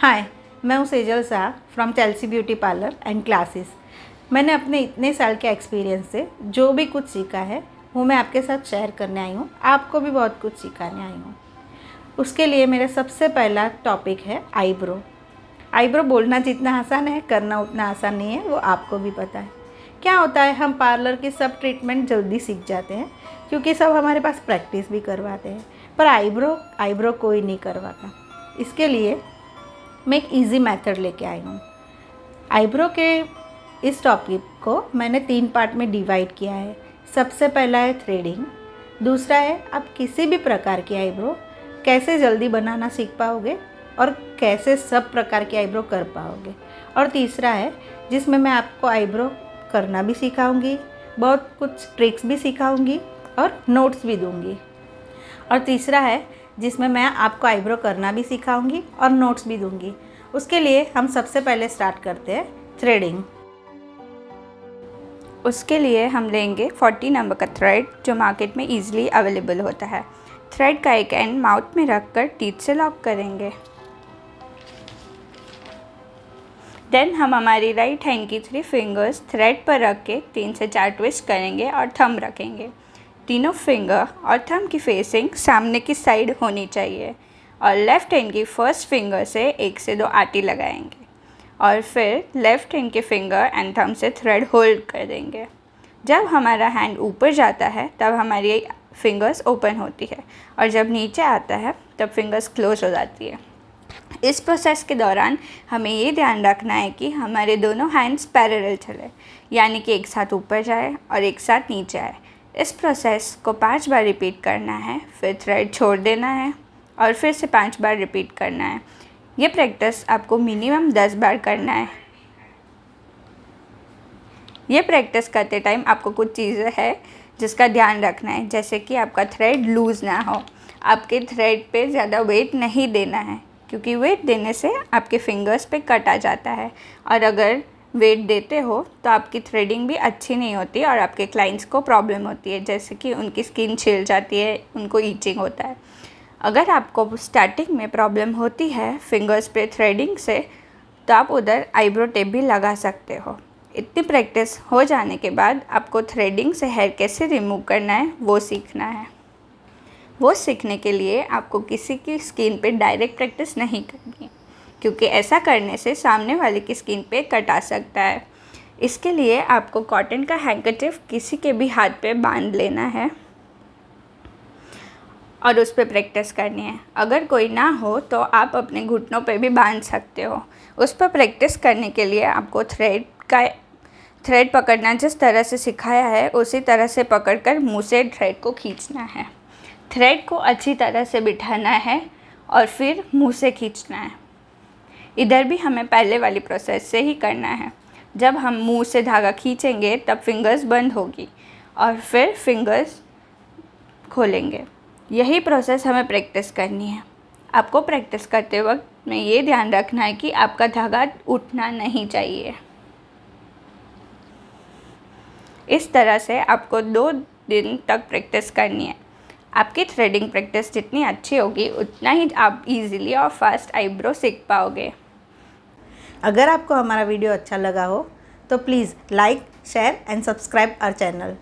हाय, मैं हूँ Sejal Shah from Chelsea beauty parlour and classes. मैंने अपने इतने साल के एक्सपीरियंस से जो भी कुछ सीखा है वो मैं आपके साथ शेयर करने आई हूँ। आपको भी बहुत कुछ सिखाने आई हूँ। उसके लिए मेरा सबसे पहला टॉपिक है आईब्रो। आईब्रो बोलना जितना आसान है, करना उतना आसान नहीं है, वो आपको भी पता है। क्या होता है, हम पार्लर की सब ट्रीटमेंट जल्दी सीख जाते हैं क्योंकि सब हमारे पास प्रैक्टिस भी करवाते हैं, पर आईब्रो कोई नहीं करवाता। इसके लिए मैं एक इजी मेथड लेके आई हूँ। आईब्रो के इस टॉपिक को मैंने 3 पार्ट में डिवाइड किया है। सबसे पहला है थ्रेडिंग, दूसरा है आप किसी भी प्रकार की आईब्रो कैसे जल्दी बनाना सीख पाओगे और कैसे सब प्रकार की आईब्रो कर पाओगे, और तीसरा है जिसमें मैं आपको आईब्रो करना भी सिखाऊंगी, बहुत कुछ ट्रिक्स भी सिखाऊंगी और नोट्स भी दूंगी। और तीसरा है जिसमें मैं आपको आईब्रो करना भी सिखाऊंगी और नोट्स भी दूंगी। उसके लिए हम सबसे पहले स्टार्ट करते हैं थ्रेडिंग। उसके लिए हम लेंगे 40 नंबर का थ्रेड जो मार्केट में इजीली अवेलेबल होता है। थ्रेड का एक एंड माउथ में रखकर टीथ से लॉक करेंगे। देन हम हमारी राइट हैंड की 3 फिंगर्स थ्रेड पर रख के 3 से 4 ट्विस्ट करेंगे और थंब रखेंगे। तीनों फिंगर और थंब की फेसिंग सामने की साइड होनी चाहिए और लेफ़्ट हैंड की फर्स्ट फिंगर से 1 से 2 आटी लगाएंगे और फिर लेफ़्ट हैंड के फिंगर एंड थंब से थ्रेड होल्ड कर देंगे। जब हमारा हैंड ऊपर जाता है तब हमारी फिंगर्स ओपन होती है और जब नीचे आता है तब फिंगर्स क्लोज हो जाती है। इस प्रोसेस के दौरान हमें ये ध्यान रखना है कि हमारे दोनों हैंड्स पैरेलल चले, यानी कि एक साथ ऊपर जाए और एक साथ नीचे आए। इस प्रोसेस को 5 बार रिपीट करना है, फिर थ्रेड छोड़ देना है और फिर से 5 बार रिपीट करना है। ये प्रैक्टिस आपको मिनिमम 10 बार करना है। ये प्रैक्टिस करते टाइम आपको कुछ चीज़ें हैं जिसका ध्यान रखना है, जैसे कि आपका थ्रेड लूज़ ना हो, आपके थ्रेड पे ज़्यादा वेट नहीं देना है क्योंकि वेट देने से आपके फिंगर्स पे कट आ जाता है और अगर वेट देते हो तो आपकी थ्रेडिंग भी अच्छी नहीं होती और आपके क्लाइंट्स को प्रॉब्लम होती है, जैसे कि उनकी स्किन छिल जाती है, उनको ईचिंग होता है। अगर आपको स्टार्टिंग में प्रॉब्लम होती है फिंगर्स पे थ्रेडिंग से तो आप उधर आईब्रो टेप भी लगा सकते हो। इतनी प्रैक्टिस हो जाने के बाद आपको थ्रेडिंग से हेयर कैसे रिमूव करना है वो सीखना है। वो सीखने के लिए आपको किसी की स्किन पे डायरेक्ट प्रैक्टिस नहीं करनी, क्योंकि ऐसा करने से सामने वाले की स्किन पे कट आ सकता है। इसके लिए आपको कॉटन का हैंकरचिफ किसी के भी हाथ पे बांध लेना है और उस पर प्रैक्टिस करनी है। अगर कोई ना हो तो आप अपने घुटनों पे भी बांध सकते हो। उस पर प्रैक्टिस करने के लिए आपको थ्रेड पकड़ना जिस तरह से सिखाया है उसी तरह से पकड़कर मुंह से थ्रेड को खींचना है। थ्रेड को अच्छी तरह से बिठाना है और फिर मुंह से खींचना है। इधर भी हमें पहले वाली प्रोसेस से ही करना है। जब हम मुंह से धागा खींचेंगे तब फिंगर्स बंद होगी और फिर फिंगर्स खोलेंगे। यही प्रोसेस हमें प्रैक्टिस करनी है। आपको प्रैक्टिस करते वक्त में ये ध्यान रखना है कि आपका धागा उठना नहीं चाहिए। इस तरह से आपको 2 दिन तक प्रैक्टिस करनी है। आपकी थ्रेडिंग प्रैक्टिस जितनी अच्छी होगी उतना ही आप इजीली और फास्ट आईब्रो सीख पाओगे। अगर आपको हमारा वीडियो अच्छा लगा हो तो please like, share and subscribe our channel.